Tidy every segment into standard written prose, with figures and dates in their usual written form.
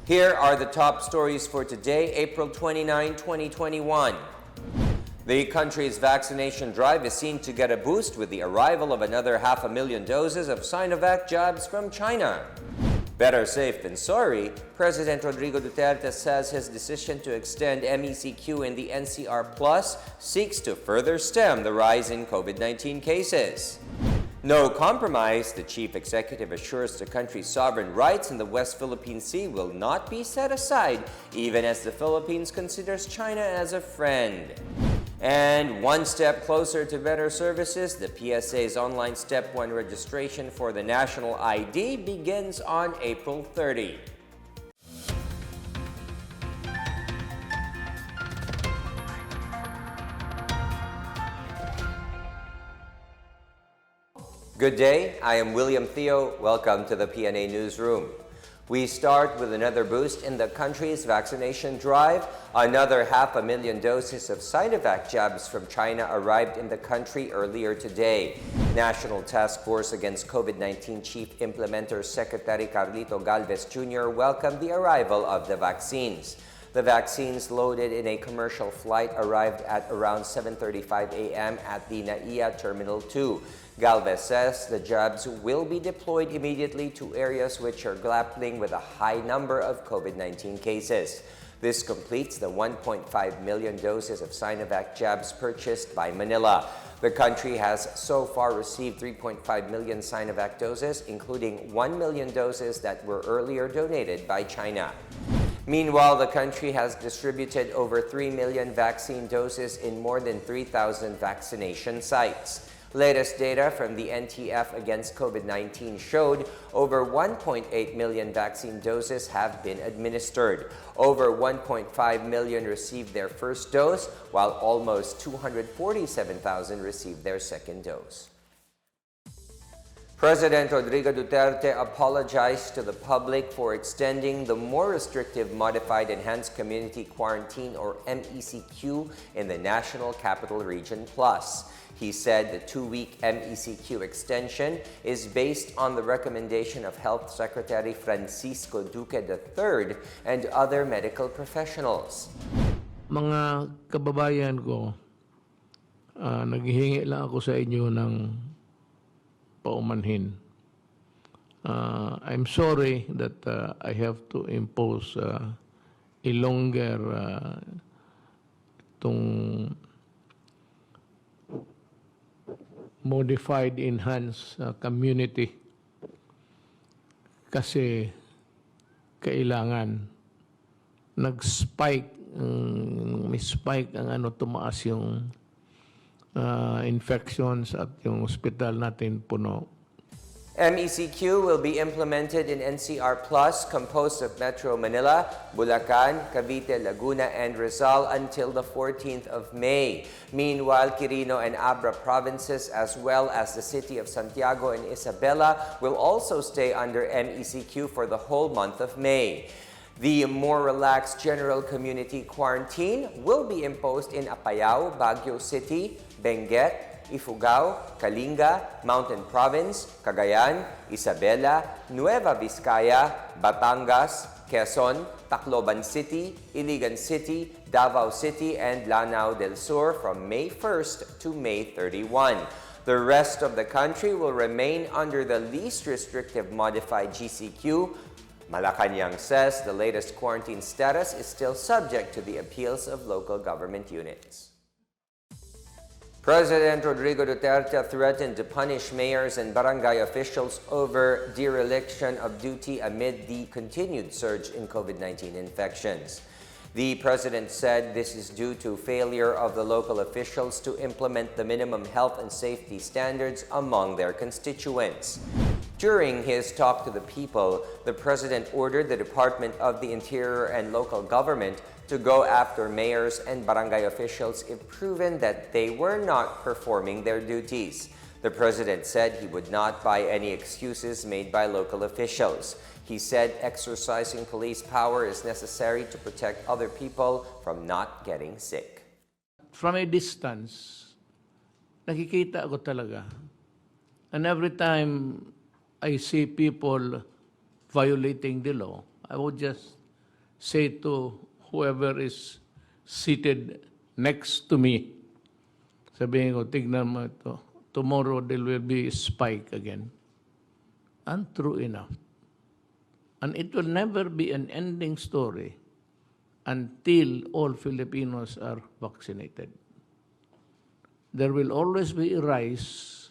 Here are the top stories for today, April 29, 2021. The country's vaccination drive is seen to get a boost with the arrival of another 500,000 doses of Sinovac jabs from China. Better safe than sorry, President Rodrigo Duterte says his decision to extend MECQ in the NCR Plus seeks to further stem the rise in COVID-19 cases. No compromise, the chief executive assures the country's sovereign rights in the West Philippine Sea will not be set aside, even as the Philippines considers China as a friend. And one step closer to better services, the PSA's online Step 1 registration for the national ID begins on April 30. Good day, I am William Theo. Welcome to the PNA Newsroom. We start with another boost in the country's vaccination drive. Another 500,000 doses of Sinovac jabs from China arrived in the country earlier today. National Task Force Against COVID-19 Chief Implementer Secretary Carlito Galvez Jr. welcomed the arrival of the vaccines. The vaccines loaded in a commercial flight arrived at around 7:35 a.m. at the NAIA Terminal 2. Galvez says the jabs will be deployed immediately to areas which are grappling with a high number of COVID-19 cases. This completes the 1.5 million doses of Sinovac jabs purchased by Manila. The country has so far received 3.5 million Sinovac doses, including 1 million doses that were earlier donated by China. Meanwhile, the country has distributed over 3 million vaccine doses in more than 3,000 vaccination sites. Latest data from the NTF against COVID-19 showed over 1.8 million vaccine doses have been administered. Over 1.5 million received their first dose, while almost 247,000 received their second dose. President Rodrigo Duterte apologized to the public for extending the more restrictive Modified Enhanced Community Quarantine or MECQ in the National Capital Region Plus. He said the 2-week MECQ extension is based on the recommendation of Health Secretary Francisco Duque III and other medical professionals. Mga kababayan ko, naghihingi lang ako sa inyo ng paumanhin. I'm sorry that I have to impose a longer modified enhanced community kasi kailangan nag-spike may spike ang tumaas yung infections at yung hospital natin puno. MECQ will be implemented in NCR Plus, composed of Metro Manila, Bulacan, Cavite, Laguna, and Rizal until the 14th of May. Meanwhile, Quirino and Abra provinces, as well as the city of Santiago and Isabela, will also stay under MECQ for the whole month of May. The more relaxed general community quarantine will be imposed in Apayao, Baguio City, Benguet, Ifugao, Kalinga, Mountain Province, Cagayan, Isabela, Nueva Vizcaya, Batangas, Quezon, Tacloban City, Iligan City, Davao City, and Lanao del Sur from May 1st to May 31. The rest of the country will remain under the least restrictive modified GCQ. Malacanang says the latest quarantine status is still subject to the appeals of local government units. President Rodrigo Duterte threatened to punish mayors and barangay officials over dereliction of duty amid the continued surge in COVID-19 infections. The president said this is due to failure of the local officials to implement the minimum health and safety standards among their constituents. During his talk to the people, the president ordered the Department of the Interior and local government to go after mayors and barangay officials if proven that they were not performing their duties. The president said he would not buy any excuses made by local officials. He said exercising police power is necessary to protect other people from not getting sick. From a distance, nakikita ako talaga. And every time I see people violating the law, I would just say to whoever is seated next to me, sabihin ko, tignan mo ito, tomorrow there will be a spike again. Untrue enough. And it will never be an ending story until all Filipinos are vaccinated. There will always be a rise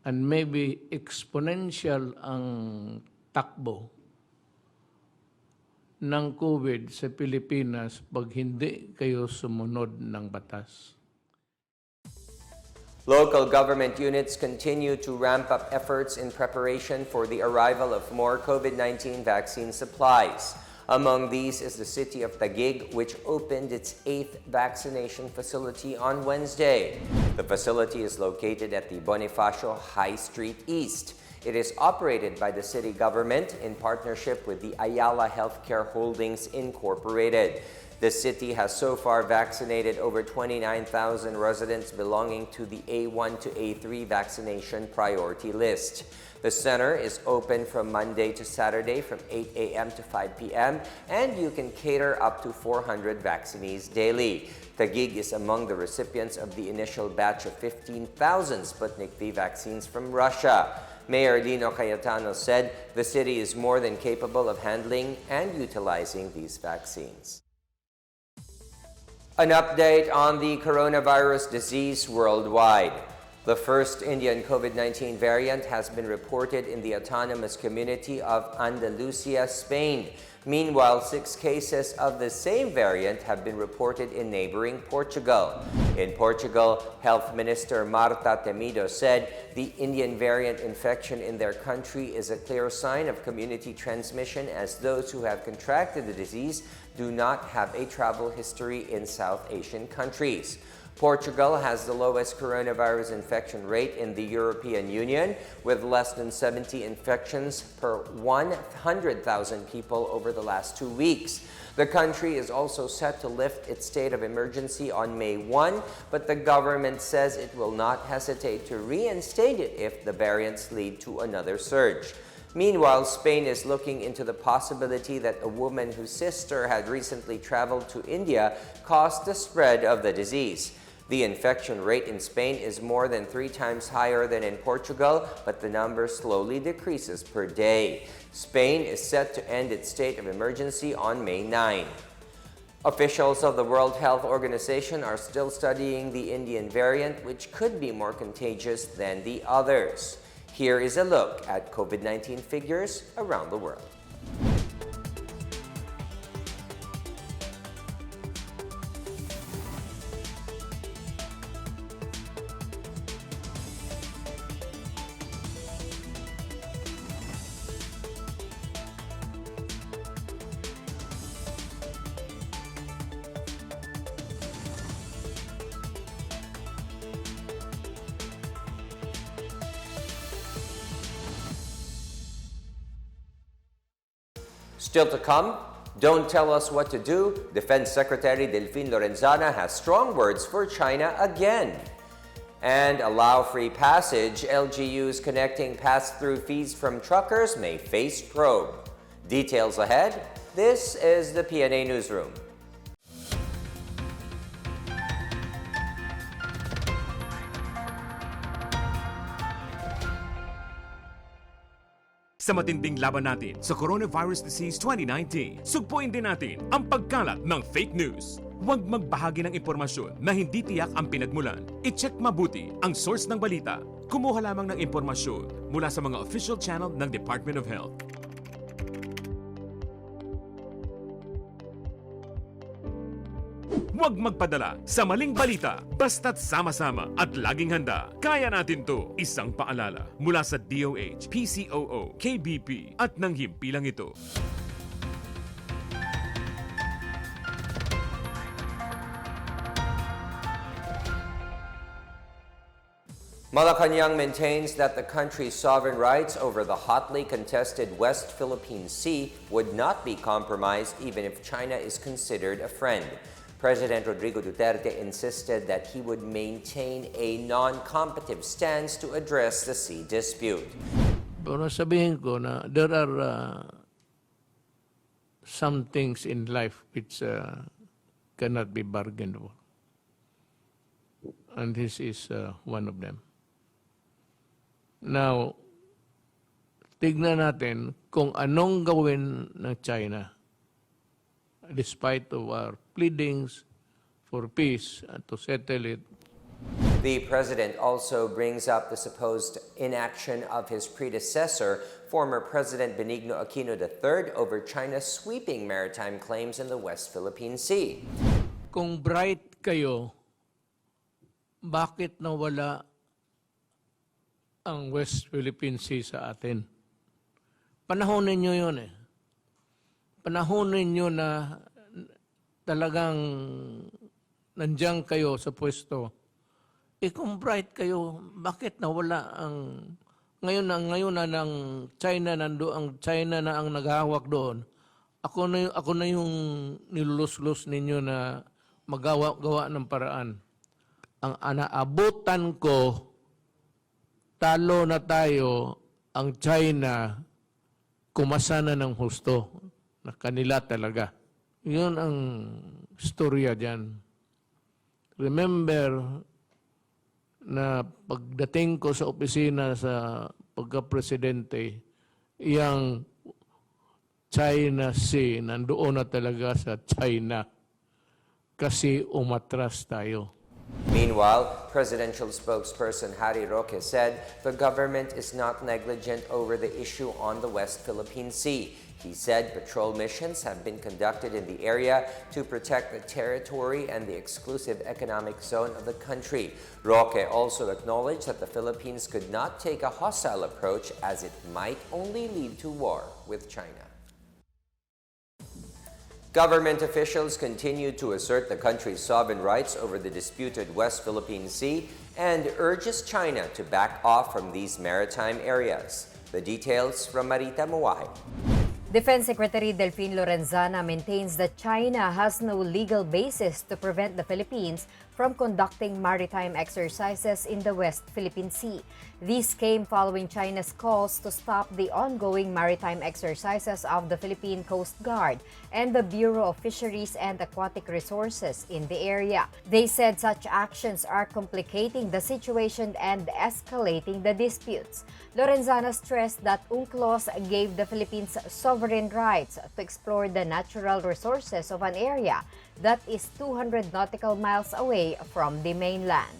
and maybe exponential ang takbo ng COVID sa Pilipinas pag hindi kayo sumunod ng batas. Local government units continue to ramp up efforts in preparation for the arrival of more COVID-19 vaccine supplies. Among these is the city of Taguig, which opened its 8th vaccination facility on Wednesday. The facility is located at the Bonifacio High Street East. It is operated by the city government in partnership with the Ayala Healthcare Holdings Incorporated. The city has so far vaccinated over 29,000 residents belonging to the A1 to A3 vaccination priority list. The center is open from Monday to Saturday from 8 a.m. to 5 p.m. and you can cater up to 400 vaccinees daily. Taguig is among the recipients of the initial batch of 15,000 Sputnik V vaccines from Russia. Mayor Lino Cayetano said the city is more than capable of handling and utilizing these vaccines. An update on the coronavirus disease worldwide. The first Indian COVID-19 variant has been reported in the autonomous community of Andalusia, Spain. Meanwhile, 6 cases of the same variant have been reported in neighboring Portugal. In Portugal, Health Minister Marta Temido said the Indian variant infection in their country is a clear sign of community transmission, as those who have contracted the disease do not have a travel history in South Asian countries. Portugal has the lowest coronavirus infection rate in the European Union, with less than 70 infections per 100,000 people over the last 2 weeks. The country is also set to lift its state of emergency on May 1, but the government says it will not hesitate to reinstate it if the variants lead to another surge. Meanwhile, Spain is looking into the possibility that a woman whose sister had recently traveled to India caused the spread of the disease. The infection rate in Spain is more than 3 times higher than in Portugal, but the number slowly decreases per day. Spain is set to end its state of emergency on May 9. Officials of the World Health Organization are still studying the Indian variant, which could be more contagious than the others. Here is a look at COVID-19 figures around the world. Still to come, don't tell us what to do. Defense Secretary Delfin Lorenzana has strong words for China again. And allow free passage, LGUs connecting pass-through fees from truckers may face probe. Details ahead. This is the PNA Newsroom. Sa matinding laban natin sa Coronavirus Disease 2019, sugpuin din natin ang pagkalat ng fake news. Huwag magbahagi ng impormasyon na hindi tiyak ang pinagmulan. I-check mabuti ang source ng balita. Kumuha lamang ng impormasyon mula sa mga official channel ng Department of Health. Huwag magpadala sa maling balita, basta't sama-sama at laging handa. Kaya natin to. Isang paalala mula sa DOH, PCOO, KBP at ng himpilang ito. Malacanang maintains that the country's sovereign rights over the hotly contested West Philippine Sea would not be compromised even if China is considered a friend. President Rodrigo Duterte insisted that he would maintain a non-competitive stance to address the sea dispute. Pero sabihin ko na there are some things in life which cannot be bargained for. And this is one of them. Now, tignan natin kung anong gawin ng China despite of our pleadings for peace and to settle it. The president also brings up the supposed inaction of his predecessor, former President Benigno Aquino III, over China's sweeping maritime claims in the West Philippine Sea. Kung bright kayo, bakit nawala ang West Philippine Sea sa atin? Panahon ninyo yun eh. Panahon ninyo na talagang nandiyan kayo sa pwesto. Kung bright kayo, bakit nawala ang ngayon na ng China ang China na ang naghahawak doon? Ako na yung nilulus-lus ninyo na magawa ng paraan. Ang anaabutan ko, talo na tayo, ang China kumasa na ng husto na kanila talaga. Yun ang storya dyan. Remember na pagdating ko sa opisina sa pagka-presidente, yung China Sea, nandoon na talaga sa China kasi umatras tayo. Meanwhile, presidential spokesperson Harry Roque said the government is not negligent over the issue on the West Philippine Sea. He said patrol missions have been conducted in the area to protect the territory and the exclusive economic zone of the country. Roque also acknowledged that the Philippines could not take a hostile approach as it might only lead to war with China. Government officials continue to assert the country's sovereign rights over the disputed West Philippine Sea and urges China to back off from these maritime areas. The details from Maritime. Defense Secretary Delfin Lorenzana maintains that China has no legal basis to prevent the Philippines from conducting maritime exercises in the West Philippine Sea. These came following China's calls to stop the ongoing maritime exercises of the Philippine Coast Guard and the Bureau of Fisheries and Aquatic Resources in the area. They said such actions are complicating the situation and escalating the disputes. Lorenzana stressed that UNCLOS gave the Philippines sovereign rights to explore the natural resources of an area that is 200 nautical miles away from the mainland.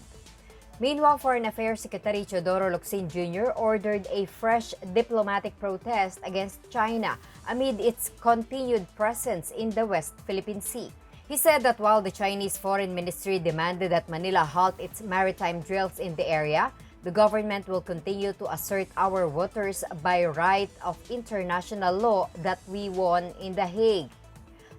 Meanwhile, Foreign Affairs Secretary Teodoro Locsin Jr. ordered a fresh diplomatic protest against China amid its continued presence in the West Philippine Sea. He said that while the Chinese Foreign Ministry demanded that Manila halt its maritime drills in the area, the government will continue to assert our waters by right of international law that we won in The Hague.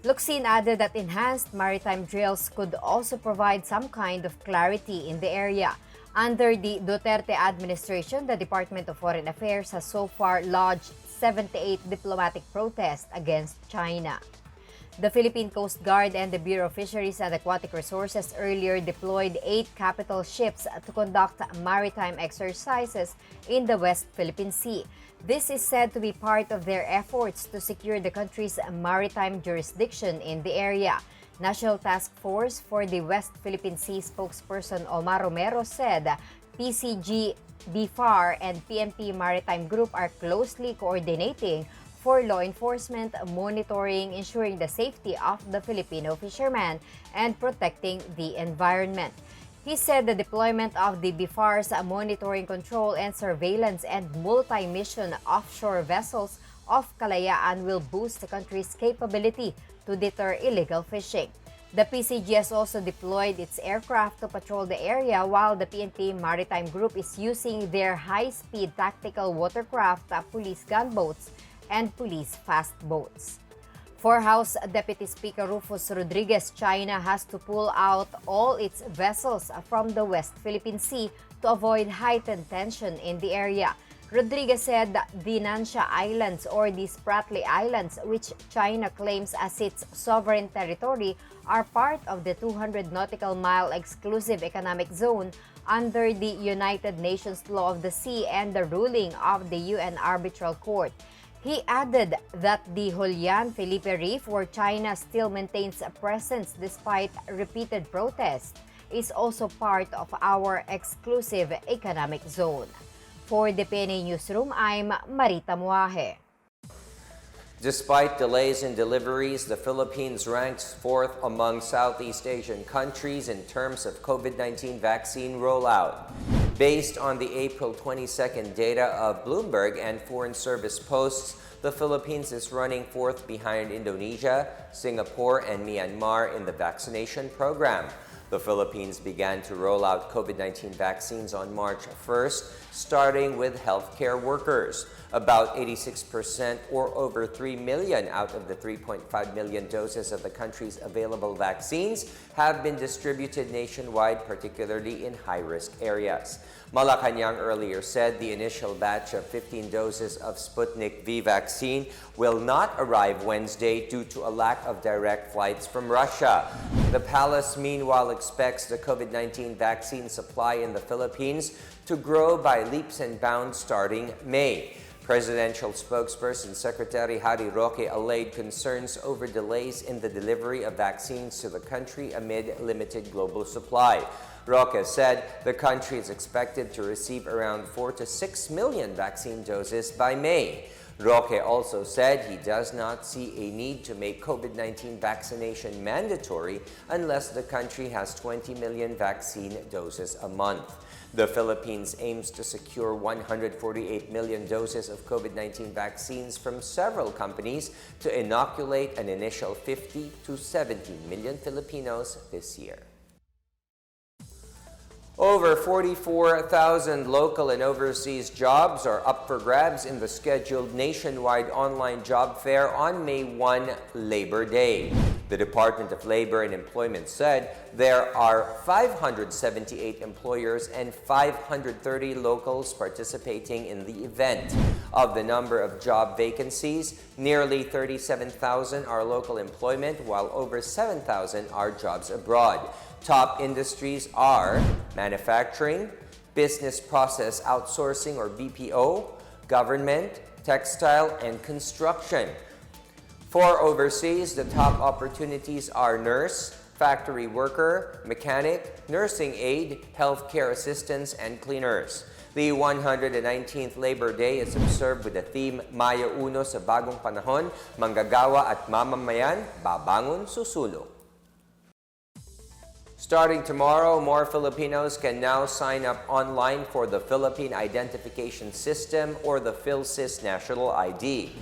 Locsin added that enhanced maritime drills could also provide some kind of clarity in the area. Under the Duterte administration, the Department of Foreign Affairs has so far lodged 78 diplomatic protests against China. The Philippine Coast Guard and the Bureau of Fisheries and Aquatic Resources earlier deployed 8 capital ships to conduct maritime exercises in the West Philippine Sea. This is said to be part of their efforts to secure the country's maritime jurisdiction in the area. National Task Force for the West Philippine Sea spokesperson Omar Romero said PCG, BFAR, and PNP Maritime Group are closely coordinating for law enforcement, monitoring, ensuring the safety of the Filipino fishermen, and protecting the environment. He said the deployment of the BFAR's monitoring, control, and surveillance and multi-mission offshore vessels off Kalayaan will boost the country's capability to deter illegal fishing. The PCG has also deployed its aircraft to patrol the area while the PNP Maritime Group is using their high-speed tactical watercraft, police gunboats, and police fast boats. For House Deputy Speaker Rufus Rodriguez, China has to pull out all its vessels from the West Philippine Sea to avoid heightened tension in the area. Rodriguez said that the Nansha Islands or the Spratly Islands, which China claims as its sovereign territory, are part of the 200 nautical mile exclusive economic zone under the United Nations Law of the Sea and the ruling of the UN Arbitral Court. He added that the Julian Felipe Reef, where China still maintains a presence despite repeated protests, is also part of our exclusive economic zone. For the PNA Newsroom, I'm Marita Muaje. Despite delays in deliveries, the Philippines ranks fourth among Southeast Asian countries in terms of COVID-19 vaccine rollout. Based on the April 22nd data of Bloomberg and Foreign Service Posts, the Philippines is running fourth behind Indonesia, Singapore, and Myanmar in the vaccination program. The Philippines began to roll out COVID-19 vaccines on March 1st, starting with healthcare workers. About 86% or over 3 million out of the 3.5 million doses of the country's available vaccines have been distributed nationwide, particularly in high-risk areas. Malacanang earlier said the initial batch of 15 doses of Sputnik V vaccine will not arrive Wednesday due to a lack of direct flights from Russia. The palace, meanwhile, expects the COVID-19 vaccine supply in the Philippines to grow by leaps and bounds starting May. Presidential spokesperson Secretary Harry Roque allayed concerns over delays in the delivery of vaccines to the country amid limited global supply. Roque said the country is expected to receive around 4 to 6 million vaccine doses by May. Roque also said he does not see a need to make COVID-19 vaccination mandatory unless the country has 20 million vaccine doses a month. The Philippines aims to secure 148 million doses of COVID-19 vaccines from several companies to inoculate an initial 50 to 70 million Filipinos this year. Over 44,000 local and overseas jobs are up for grabs in the scheduled nationwide online job fair on May 1, Labor Day. The Department of Labor and Employment said there are 578 employers and 530 locals participating in the event. Of the number of job vacancies, nearly 37,000 are local employment, while over 7,000 are jobs abroad. Top industries are manufacturing, business process outsourcing or BPO, government, textile, and construction. For overseas, the top opportunities are nurse, factory worker, mechanic, nursing aide, healthcare assistants, and cleaners. The 119th Labor Day is observed with the theme Mayo Uno sa Bagong Panahon, Manggagawa at Mamamayan, Babangon Susulong. Starting tomorrow, more Filipinos can now sign up online for the Philippine Identification System or the Philsys National ID.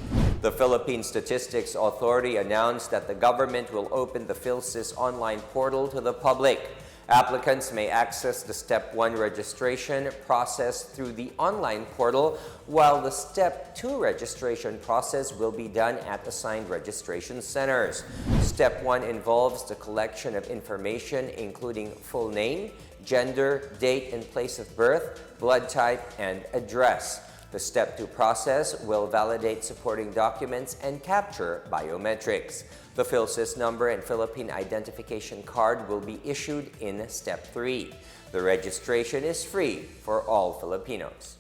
The Philippine Statistics Authority announced that the government will open the Philsys online portal to the public. Applicants may access the Step 1 registration process through the online portal, while the Step 2 registration process will be done at assigned registration centers. Step 1 involves the collection of information including full name, gender, date and place of birth, blood type, and address. The Step 2 process will validate supporting documents and capture biometrics. The Philsys number and Philippine identification card will be issued in Step 3. The registration is free for all Filipinos.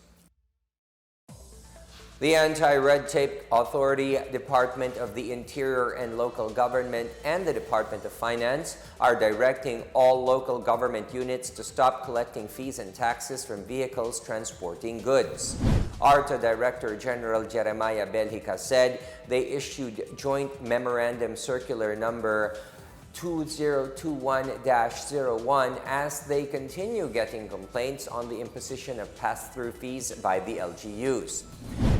The Anti-Red Tape Authority, Department of the Interior and Local Government, and the Department of Finance are directing all local government units to stop collecting fees and taxes from vehicles transporting goods. ARTA Director General Jeremiah Belhica said they issued Joint Memorandum Circular number 2021-01 as they continue getting complaints on the imposition of pass-through fees by the LGUs.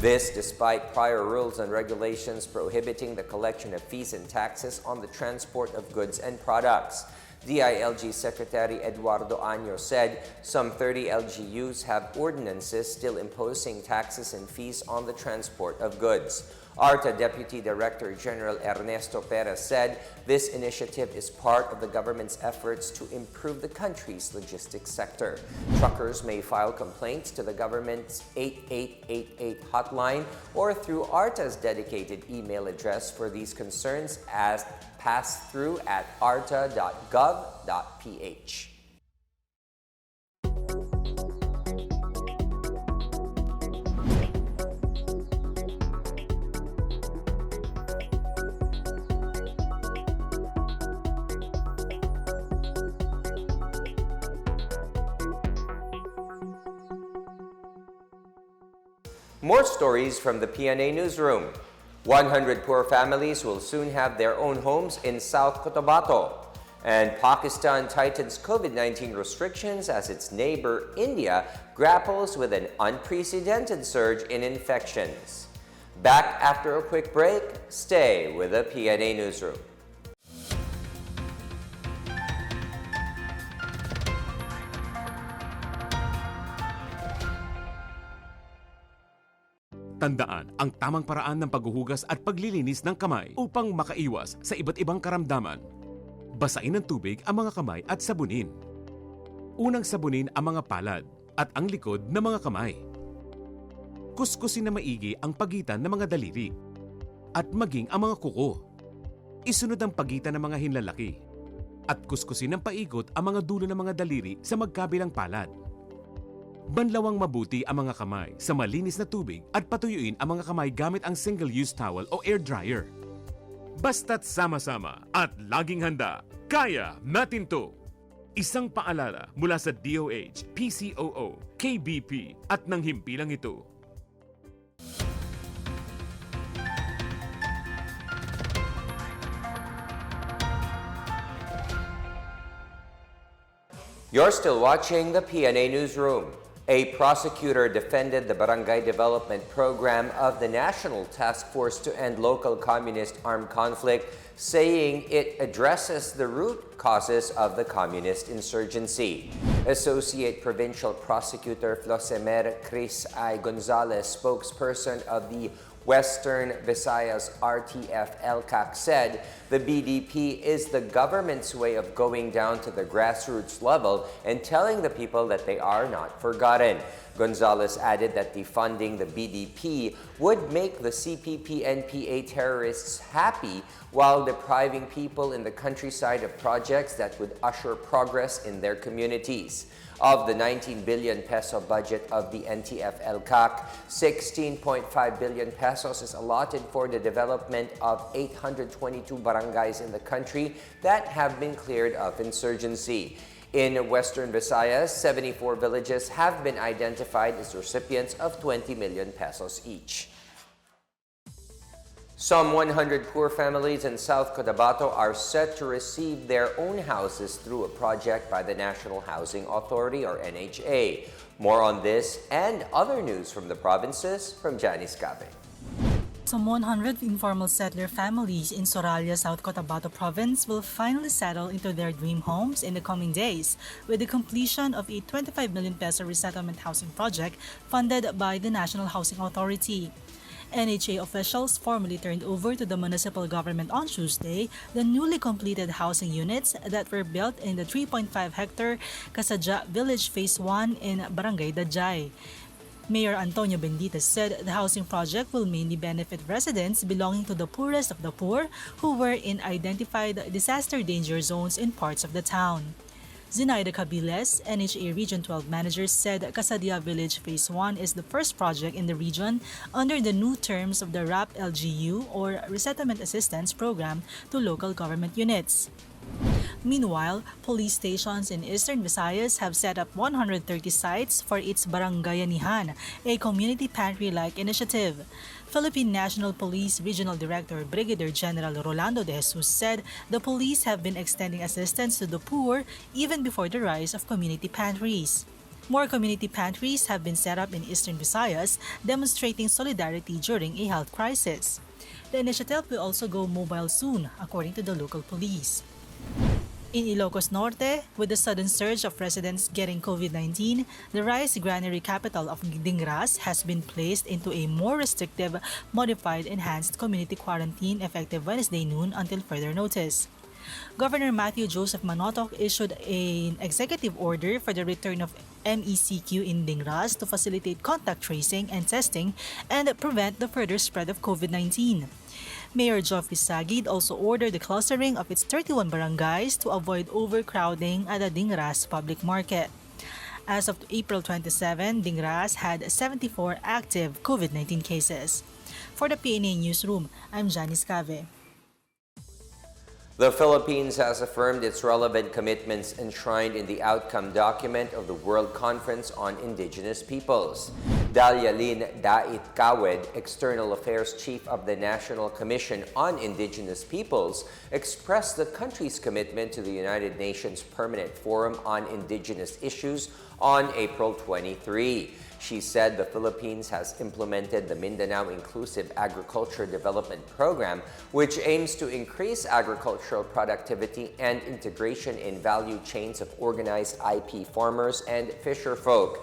This despite prior rules and regulations prohibiting the collection of fees and taxes on the transport of goods and products. DILG Secretary Eduardo Año said some 30 LGUs have ordinances still imposing taxes and fees on the transport of goods. ARTA Deputy Director General Ernesto Perez said this initiative is part of the government's efforts to improve the country's logistics sector. Truckers may file complaints to the government's 8888 hotline or through ARTA's dedicated email address for these concerns as passthrough@arta.gov.ph. More stories from the PNA Newsroom. 100 poor families will soon have their own homes in South Cotabato. And Pakistan tightens COVID-19 restrictions as its neighbor India grapples with an unprecedented surge in infections. Back after a quick break, stay with the PNA Newsroom. Tandaan ang tamang paraan ng paghuhugas at paglilinis ng kamay upang makaiwas sa iba't ibang karamdaman. Basain ng tubig ang mga kamay at sabunin. Unang sabunin ang mga palad at ang likod ng mga kamay. Kuskusin na maigi ang pagitan ng mga daliri at maging ang mga kuko. Isunod ang pagitan ng mga hinlalaki at kuskusin ng paikot ang mga dulo ng mga daliri sa magkabilang palad. Banlawang mabuti ang mga kamay sa malinis na tubig at patuyuin ang mga kamay gamit ang single-use towel o air dryer. Basta't sama-sama at laging handa, kaya natin to! Isang paalala mula sa DOH, PCOO, KBP at ng himpilang ito. You're still watching the PNA Newsroom. A prosecutor defended the barangay development program of the National Task Force to End Local Communist Armed Conflict, saying it addresses the root causes of the communist insurgency. Associate Provincial Prosecutor Flosemer Chris I. Gonzalez, spokesperson of the Western Visayas RTF-LCAC, said the BDP is the government's way of going down to the grassroots level and telling the people that they are not forgotten. Gonzalez added that defunding the BDP would make the CPP-NPA terrorists happy while depriving people in the countryside of projects that would usher progress in their communities. Of the 19 billion peso budget of the NTF-LCAC, 16.5 billion pesos is allotted for the development of 822 barangays in the country that have been cleared of insurgency. In Western Visayas, 74 villages have been identified as recipients of 20 million pesos each. Some 100 poor families in South Cotabato are set to receive their own houses through a project by the National Housing Authority, or NHA. More on this and other news from the provinces from Janice Cabe. Some 100 informal settler families in Soraya, South Cotabato Province will finally settle into their dream homes in the coming days with the completion of a 25 million peso resettlement housing project funded by the National Housing Authority. NHA officials formally turned over to the municipal government on Tuesday the newly completed housing units that were built in the 3.5-hectare Kasadja Village Phase 1 in Barangay Dajay. Mayor Antonio Benditas said the housing project will mainly benefit residents belonging to the poorest of the poor who were in identified disaster danger zones in parts of the town. Zinaida Cabiles, NHA Region 12 manager, said Kasadia Village Phase 1 is the first project in the region under the new terms of the RAP-LGU, or Resettlement Assistance Program, to local government units. Meanwhile, police stations in Eastern Visayas have set up 130 sites for its Barangayanihan, a community pantry-like initiative. Philippine National Police Regional Director Brigadier General Rolando de Jesus said the police have been extending assistance to the poor even before the rise of community pantries. More community pantries have been set up in Eastern Visayas, demonstrating solidarity during a health crisis. The initiative will also go mobile soon, according to the local police. In Ilocos Norte, with the sudden surge of residents getting COVID-19, the rice granary capital of Dingras has been placed into a more restrictive, modified, enhanced community quarantine effective Wednesday noon until further notice. Governor Matthew Joseph Manotoc issued an executive order for the return of MECQ in Dingras to facilitate contact tracing and testing and prevent the further spread of COVID-19. Mayor Geoffrey Sagid also ordered the clustering of its 31 barangays to avoid overcrowding at the Dingras public market. As of April 27, Dingras had 74 active COVID-19 cases. For the PNA Newsroom, I'm Janice Cave. The Philippines has affirmed its relevant commitments enshrined in the outcome document of the World Conference on Indigenous Peoples. Dalia Lynn Dait Kawed, External Affairs Chief of the National Commission on Indigenous Peoples, expressed the country's commitment to the United Nations Permanent Forum on Indigenous Issues on April 23. She said the Philippines has implemented the Mindanao Inclusive Agriculture Development Program, which aims to increase agricultural productivity and integration in value chains of organized IP farmers and fisherfolk.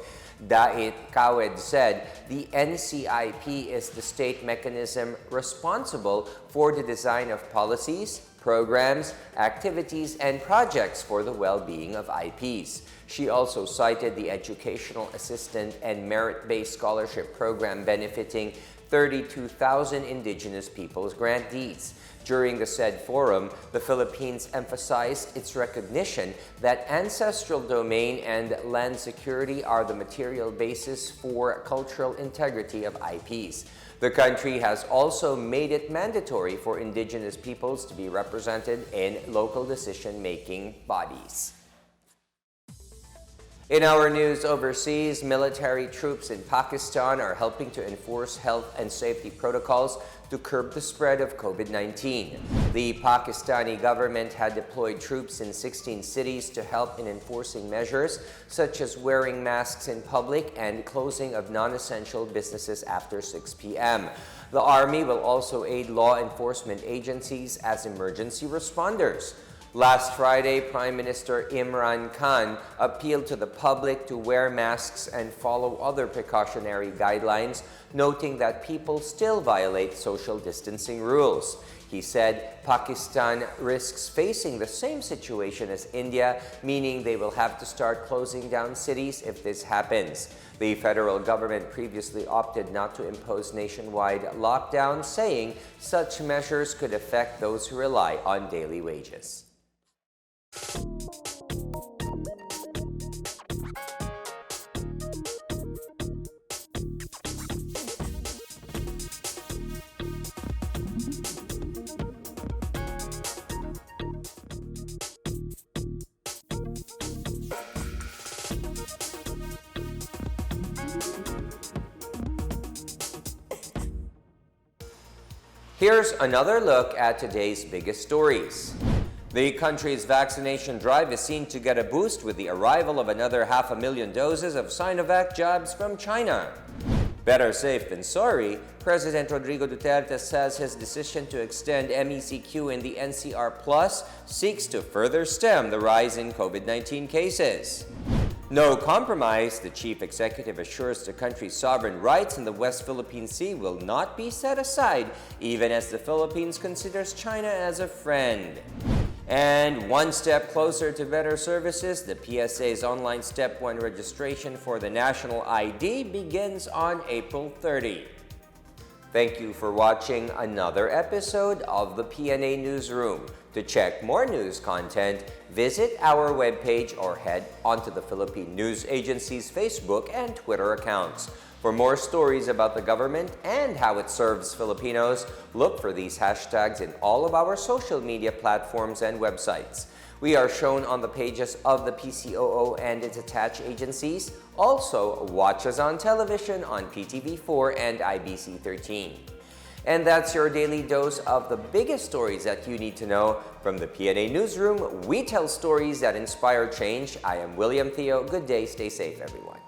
Dait Kawed said the NCIP is the state mechanism responsible for the design of policies, programs, activities, and projects for the well-being of IPs. She also cited the Educational Assistant and Merit-Based Scholarship Program benefiting 32,000 Indigenous Peoples grantees. During the said forum, the Philippines emphasized its recognition that ancestral domain and land security are the material basis for cultural integrity of IPs. The country has also made it mandatory for Indigenous peoples to be represented in local decision-making bodies. In our news overseas, military troops in Pakistan are helping to enforce health and safety protocols to curb the spread of COVID-19. The Pakistani government had deployed troops in 16 cities to help in enforcing measures such as wearing masks in public and closing of non-essential businesses after 6 p.m. The army will also aid law enforcement agencies as emergency responders. Last Friday, Prime Minister Imran Khan appealed to the public to wear masks and follow other precautionary guidelines, noting that people still violate social distancing rules. He said Pakistan risks facing the same situation as India, meaning they will have to start closing down cities if this happens. The federal government previously opted not to impose nationwide lockdowns, saying such measures could affect those who rely on daily wages. Here's another look at today's biggest stories. The country's vaccination drive is seen to get a boost with the arrival of another 500,000 doses of Sinovac jabs from China. Better safe than sorry, President Rodrigo Duterte says his decision to extend MECQ in the NCR Plus seeks to further stem the rise in COVID-19 cases. No compromise, the chief executive assures the country's sovereign rights in the West Philippine Sea will not be set aside, even as the Philippines considers China as a friend. And one step closer to better services, the PSA's online Step 1 registration for the national ID begins on April 30. Thank you for watching another episode of the PNA Newsroom. To check more news content, visit our webpage or head onto the Philippine News Agency's Facebook and Twitter accounts. For more stories about the government and how it serves Filipinos, look for these hashtags in all of our social media platforms and websites. We are shown on the pages of the PCOO and its attached agencies. Also, watch us on television on PTV4 and IBC 13. And that's your daily dose of the biggest stories that you need to know. From the PNA Newsroom, we tell stories that inspire change. I am William Theo. Good day, stay safe, everyone.